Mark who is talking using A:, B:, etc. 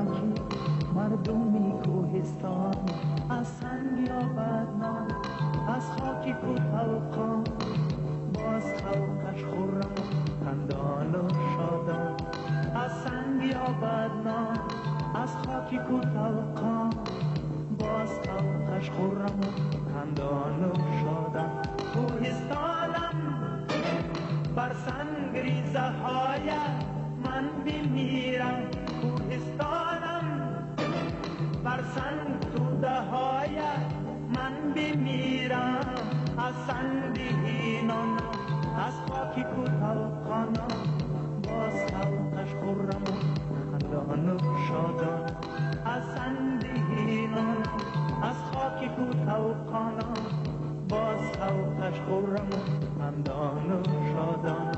A: خاکی مردمی کوهستان، از سنگ یابد نان، از خاکی کوته و قان، باز خلقش خورم خندان و شادان. از سنگ یابد نان، از خاکی کوته و قان، باز خلقش خورم خندان و شادان. کوهستانم بر سنگ ریزه های من بمیرم، کوهستانم بر سنگ توده های من بمیرم. از سنگینان از خاکی کوته و قانان، باز خلقش خورم خندان و شادان. از سنگینان از خاکی کوته و قانان، باز خلقش خورم خندان و شادان.